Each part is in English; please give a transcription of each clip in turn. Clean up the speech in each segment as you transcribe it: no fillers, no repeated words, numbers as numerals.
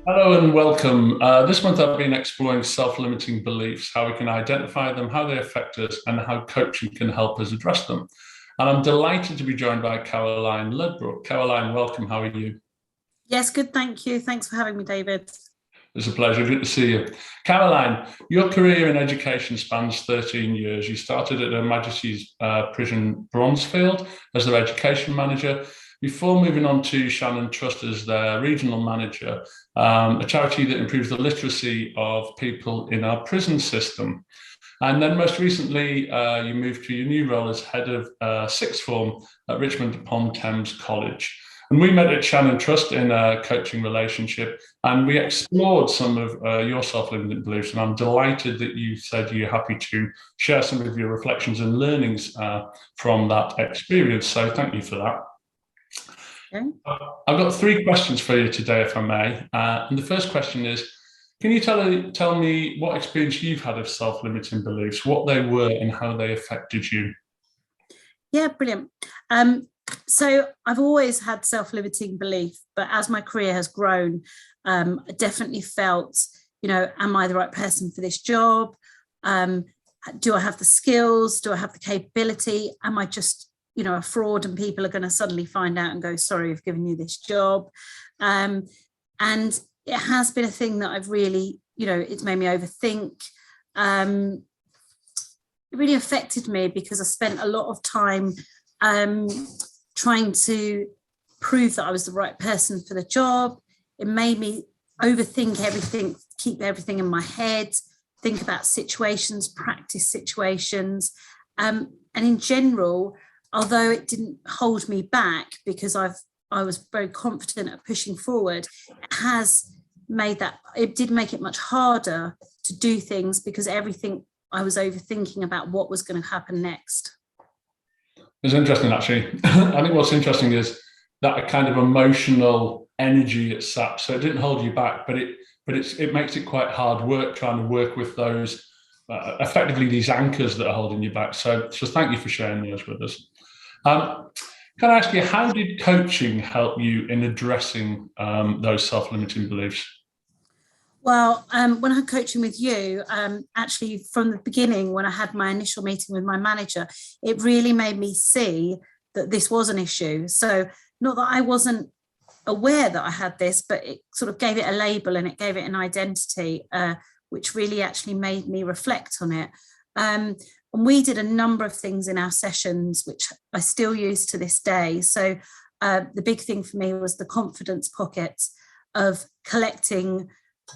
Hello and welcome. This month I've been exploring self-limiting beliefs, how we can identify them, how they affect us, and how coaching can help us address them. And I'm delighted to be joined by Caroline Ludbrooke. Caroline, welcome. How are you? Yes, good. Thank you. Thanks for having me, David. It's a pleasure. Good to see you. Caroline, your career in education spans 13 years. You started at Her Majesty's Prison Bronzefield as their education manager before moving on to Shannon Trust as their regional manager, a charity that improves the literacy of people in our prison system. And then most recently, you moved to your new role as head of sixth form at Richmond upon Thames College. And we met at Shannon Trust in a coaching relationship, and we explored some of your self-limiting beliefs. And I'm delighted that you said you're happy to share some of your reflections and learnings from that experience. So thank you for that. Okay. I've got three questions for you today, if I may. And the first question is, can you tell me what experience you've had of self-limiting beliefs, what they were and how they affected you? Yeah, brilliant. So I've always had self-limiting belief, but as my career has grown, I definitely felt, am I the right person for this job? Do I have the skills? Do I have the capability? Am I just, a fraud and people are going to suddenly find out and go, sorry, I've given you this job. And it has been a thing that I've really, it's made me overthink. It really affected me because I spent a lot of time trying to prove that I was the right person for the job. It made me overthink everything, keep everything in my head, think about situations, practice situations. And in general, although it didn't hold me back because I was very confident at pushing forward, it did make it much harder to do things because everything I was overthinking about what was going to happen next. It's interesting, actually. I think what's interesting is that kind of emotional energy it saps. So it didn't hold you back, but it makes it quite hard work trying to work with those effectively these anchors that are holding you back. So thank you for sharing those with us. Can I ask you, how did coaching help you in addressing those self-limiting beliefs? Well, when I had coaching with you, actually from the beginning, when I had my initial meeting with my manager, it really made me see that this was an issue. So not that I wasn't aware that I had this, but it sort of gave it a label and it gave it an identity, which really actually made me reflect on it. And we did a number of things in our sessions, which I still use to this day. So the big thing for me was the confidence pockets of collecting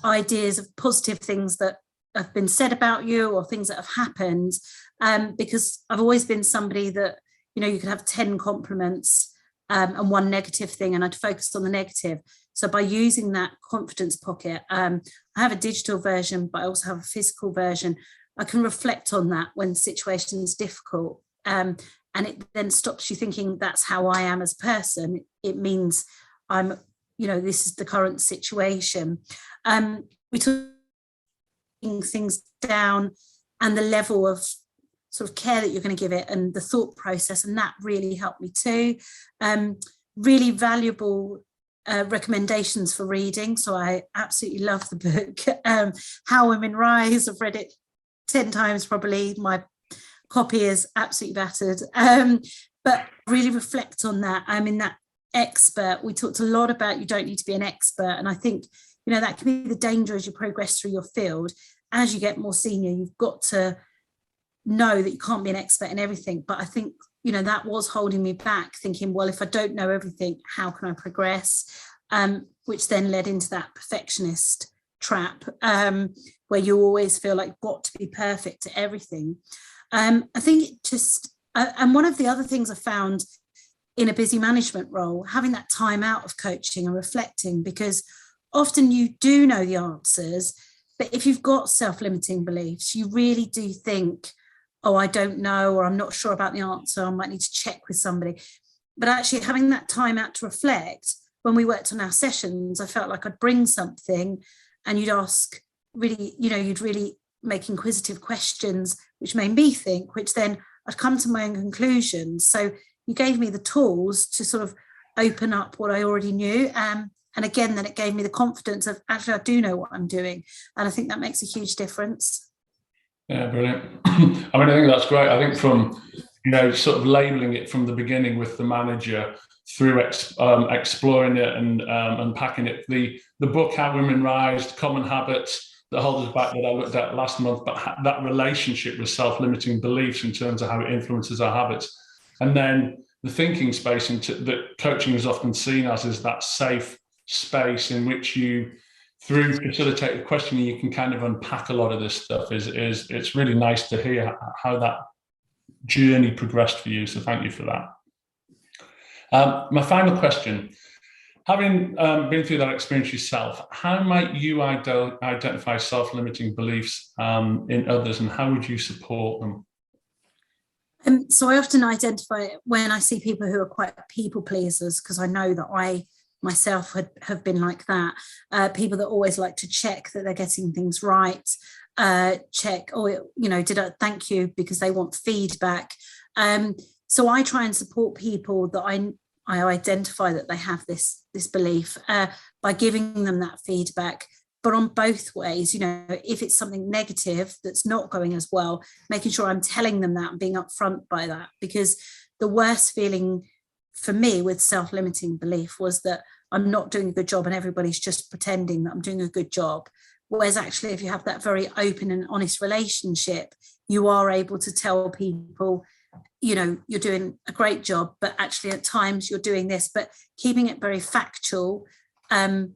ideas of positive things that have been said about you or things that have happened, because I've always been somebody that, you could have 10 compliments and one negative thing, and I'd focus on the negative. So by using that confidence pocket, I have a digital version, but I also have a physical version. I can reflect on that when situation's difficult, and it then stops you thinking that's how I am as a person. It means I'm, this is the current situation. We took things down and the level of sort of care that you're going to give it and the thought process, and that really helped me too. Really valuable recommendations for reading. So I absolutely love the book, How Women Rise. I've read it 10 times probably. My copy is absolutely battered. But really reflect on that. I'm in that expert. We talked a lot about you don't need to be an expert. And I think, that can be the danger as you progress through your field. As you get more senior, you've got to know that you can't be an expert in everything. But I think, that was holding me back, thinking, well, if I don't know everything, how can I progress? Which then led into that perfectionist trap, where you always feel like you've got to be perfect at everything. I think and one of the other things I found in a busy management role, having that time out of coaching and reflecting, because often you do know the answers, but if you've got self-limiting beliefs, you really do think, oh, I don't know, or I'm not sure about the answer, I might need to check with somebody. But actually having that time out to reflect, when we worked on our sessions, I felt like I'd bring something and you'd ask really, you'd really make inquisitive questions, which made me think, which then I'd come to my own conclusions. So you gave me the tools to sort of open up what I already knew. And again, then it gave me the confidence of actually I do know what I'm doing. And I think that makes a huge difference. Yeah, brilliant. I mean, I think that's great. I think from, sort of labeling it from the beginning with the manager through exploring it and unpacking it. The book, How Women Rise, Common Habits, that holds us back, that I looked at last month, but that relationship with self-limiting beliefs in terms of how it influences our habits. And then the thinking space that coaching is often seen as is that safe space in which you, through facilitated questioning, you can kind of unpack a lot of this stuff. It's really nice to hear how that journey progressed for you. So thank you for that. My final question, having been through that experience yourself, how might you identify self-limiting beliefs in others, and how would you support them? So I often identify it when I see people who are quite people pleasers, because I know that I myself have been like that. People that always like to check that they're getting things right, check, or, did I thank you, because they want feedback. So I try and support people that I identify that they have this belief by giving them that feedback, but on both ways. If it's something negative that's not going as well, making sure I'm telling them that and being upfront by that, because the worst feeling for me with self-limiting belief was that I'm not doing a good job and everybody's just pretending that I'm doing a good job. Whereas actually, if you have that very open and honest relationship, you are able to tell people, you're doing a great job, but actually at times you're doing this, but keeping it very factual, and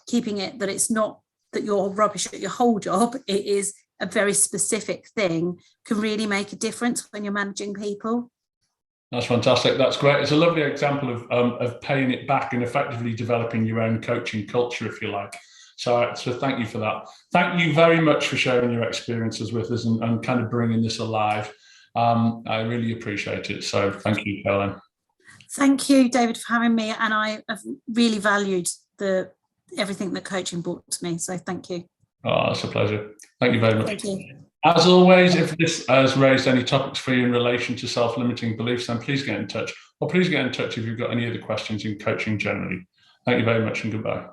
keeping it that it's not that you're rubbish at your whole job. It is a very specific thing, can really make a difference when you're managing people. That's fantastic. That's great. It's a lovely example of paying it back and effectively developing your own coaching culture, if you like. So thank you for that. Thank you very much for sharing your experiences with us and kind of bringing this alive. I really appreciate it. So thank you, Caroline. Thank you, David, for having me. And I have really valued everything that coaching brought to me. So thank you. Oh, it's a pleasure. Thank you very much. Thank you. As always, if this has raised any topics for you in relation to self-limiting beliefs, then please get in touch. Or please get in touch if you've got any other questions in coaching generally. Thank you very much and goodbye.